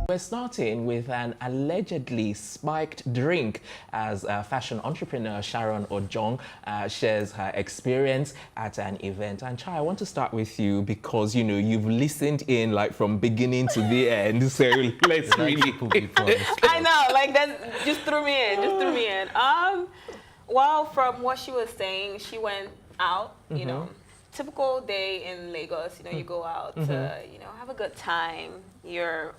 We're starting with an allegedly spiked drink as fashion entrepreneur Sharon Ojong shares her experience at an event. And Chai, I want to start with you because, you know, you've listened in like from beginning to the end. So let's really... I know, like that just threw me in, well, from what she was saying, she went out, you know, typical day in Lagos, you know, you go out to, you know, have a good time. You're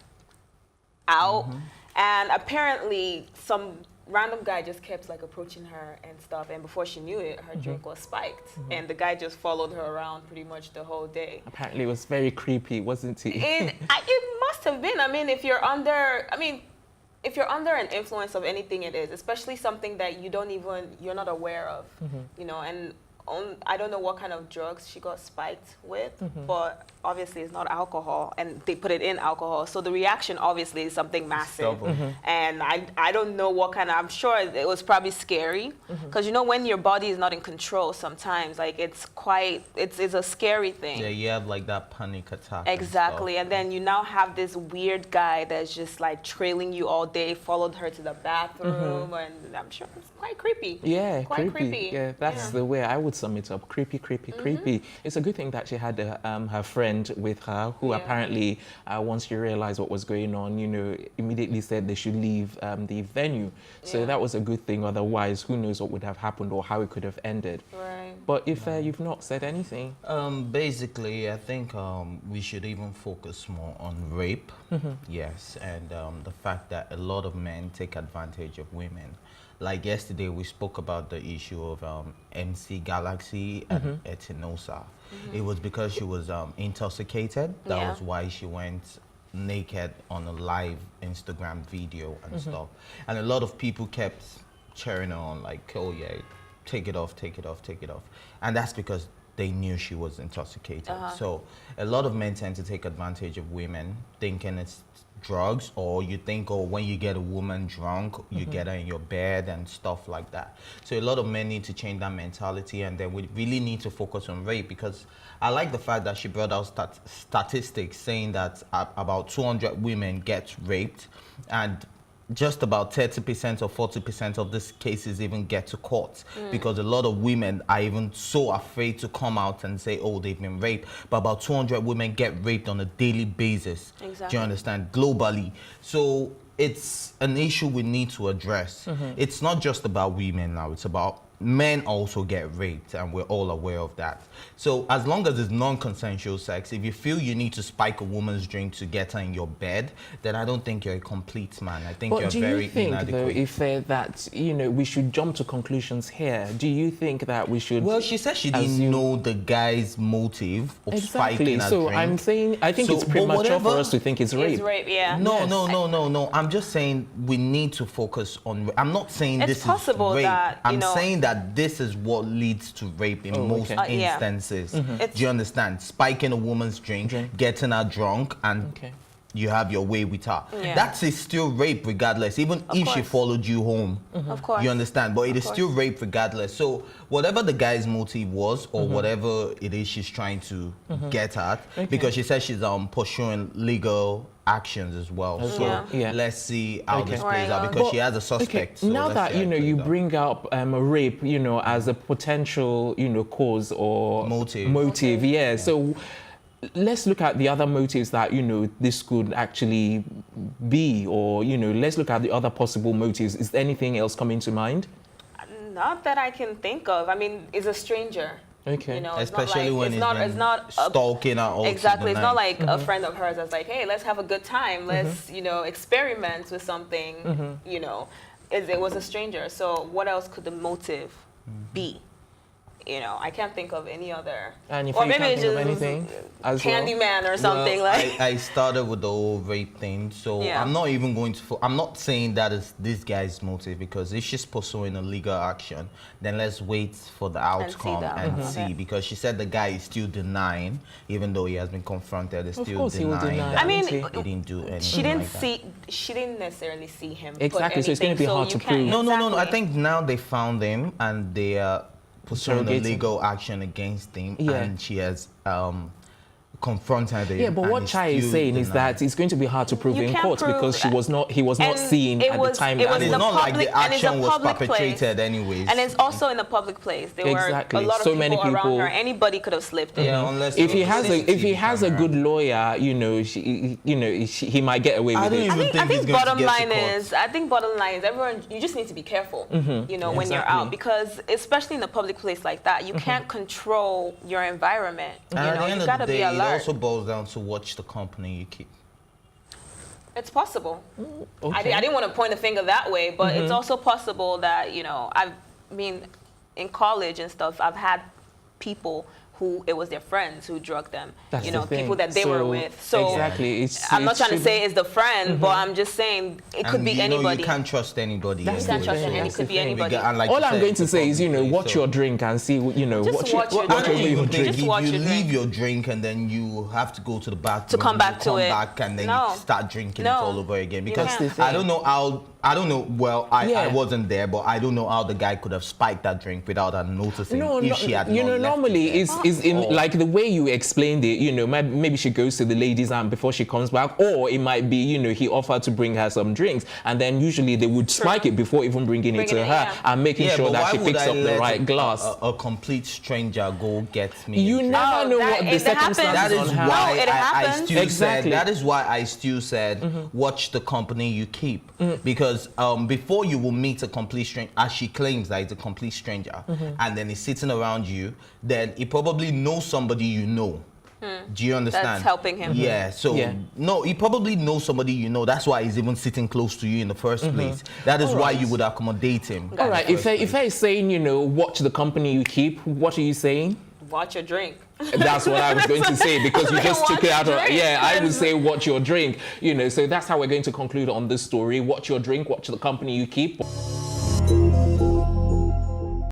out, and apparently some random guy just kept like approaching her and stuff, and before she knew it, her drink was spiked, and the guy just followed her around pretty much the whole day. Apparently it was very creepy, wasn't it? It must have been. I mean, if you're under an influence of anything, it is, especially something that you're not aware of, you know, and I don't know what kind of drugs she got spiked with, but obviously it's not alcohol, and they put it in alcohol. So the reaction obviously is something massive. And I don't know what kind of, I'm sure it was probably scary, because you know when your body is not in control sometimes, like it's a scary thing. Yeah, you have like that panic attack. Exactly, and then you now have this weird guy that's just like trailing you all day, followed her to the bathroom, and I'm sure it's quite creepy. Yeah, quite creepy. Yeah, that's the way I would sum it up. Creepy, creepy, creepy. It's a good thing that she had her friend with her, who apparently, once she realized what was going on, you know, immediately said they should leave the venue. So that was a good thing. Otherwise, who knows what would have happened or how it could have ended. Right. But if you've not said anything, basically, I think we should even focus more on rape. Yes, and the fact that a lot of men take advantage of women. Like yesterday, we spoke about the issue of MC Galaxy and Etinosa. It was because she was intoxicated. That was why she went naked on a live Instagram video and stuff. And a lot of people kept cheering her on, like, oh yeah, take it off, take it off, take it off. And that's because they knew she was intoxicated. So a lot of men tend to take advantage of women, thinking it's drugs, or you think, oh, when you get a woman drunk, you get her in your bed and stuff like that. So a lot of men need to change that mentality, and then we really need to focus on rape, because I like the fact that she brought out statistics saying that about 200 women get raped, and just about 30% or 40% of these cases even get to court, because a lot of women are even so afraid to come out and say, oh, they've been raped. But about 200 women get raped on a daily basis. Exactly. Do you understand? Globally. So it's an issue we need to address. It's not just about women now, it's about men also get raped, and we're all aware of that. So as long as it's non-consensual sex, if you feel you need to spike a woman's drink to get her in your bed, then I don't think you're a complete man. I think you're very inadequate. Though, if that, you know, we should jump to conclusions here, do you think that we should... Well, she said she didn't know the guy's motive of spiking her so drink. I'm saying, I think it's premature for us to think it's rape. It's rape, yeah. No. I'm just saying we need to focus on... I'm not saying this is rape. I'm saying that this is what leads to rape in most instances. Do you understand? Spiking a woman's drink, getting her drunk, and you have your way with her. That's still rape regardless, even if she followed you home. Of course. You understand? But it is still rape regardless. So whatever the guy's motive was, or whatever it is she's trying to get at, because she says she's pursuing legal actions as well. So let's see how this plays out, because she has a suspect. So now that, you know, you bring up rape, you know, as a potential, you know, cause or motive. Yeah. So let's look at the other motives that, you know, this could actually be, or, you know, let's look at the other possible motives. Is there anything else coming to mind? Not that I can think of. I mean, it's a stranger. Okay. You know, especially when it's not stalking her all exactly. It's not like a friend of hers that's like, hey, let's have a good time. Let's, you know, experiment with something. You know, it was a stranger. So what else could the motive be? You know, I can't think of any other. And if or maybe it's just anything Candyman or something. Well, like. I started with the whole rape thing, so I'm not even going to. I'm not saying that is this guy's motive, because if she's pursuing a legal action, then let's wait for the outcome and see. Because she said the guy is still denying, even though he has been confronted. He's still denying. I mean, he didn't do anything. She didn't necessarily see him. Exactly. So it's going to be hard to prove. No. I think now they found him, and they are pursuing a legal action against him, and she has confront her there. Yeah, but what Chai is saying is that it's going to be hard to prove You in can't court prove because he was not And seen it at was- the time. it that was it's in a not like public- the and it's a action was public place. perpetrated anyways. And it's also in a public place. There Exactly. were a lot of So people, many around people- her. Anybody could have slipped in. Yeah, unless if he it has was a CCTV good camera. lawyer, he might get away I with don't it. even I think think he's going to bottom get to line court. is, I think bottom line is everyone, you just need to be careful, you know, when you're Exactly. out, because especially in a public place like that, you can't control your environment. And at the You end know, you of gotta the be day, it alert. also boils down to watch the company you keep. It's possible. Okay. I didn't want to point a finger that way, but it's also possible that, you know, I mean, in college and stuff, I've had people who it was their friends who drugged them, That's you the know, thing. people that they were So, with. So exactly. I'm not trying to say it's the friend, but I'm just saying it could And be you know, anybody. you can't trust anybody. That's You can't the trust thing. anyone. It That's could the be thing. anybody. And like All you I'm said, going to it's a say is, you know, public watch place, your so- drink and see, you know, Just watch your Well, I don't drink. even think Just you watch your leave drink. your drink and then you have to go to the bathroom To come back to it. back and then No. you start drinking No. it all over again. You Because can't. That's the I thing. don't know how. I don't know. Well, I Yeah. wasn't there, but I don't know how the guy could have spiked that drink without her noticing. No, if she had you not know, left normally it there. is in Or- like the way you explained it. You know, maybe she goes to the ladies' arm before she comes back, or it might be, you know, he offered to bring her some drinks, and then usually they would spike it before even bringing it to Bringing it, her yeah. and making sure but that why she would picks I up the let right glass. A complete stranger go get me. You a drink? never Oh, know that- what the it happens. circumstances That is on her. why No, it I happens. still Exactly. said. That is why I still said watch the company you keep, because before you will meet a complete stranger, as she claims that it's a complete stranger, and then he's sitting around you, then he probably knows somebody you know. Do you understand? That's helping him. Yeah. So Yeah. no, he probably knows somebody you know. That's why he's even sitting close to you in the first place. That is why you would accommodate him. All right, if I is saying, you know, watch the company you keep, what are you saying? Watch your drink. That's what I was going to say, because you just took Watch it out of, drink. yeah, I would say watch your drink, you know, so that's how we're going to conclude on this story. Watch your drink, watch the company you keep.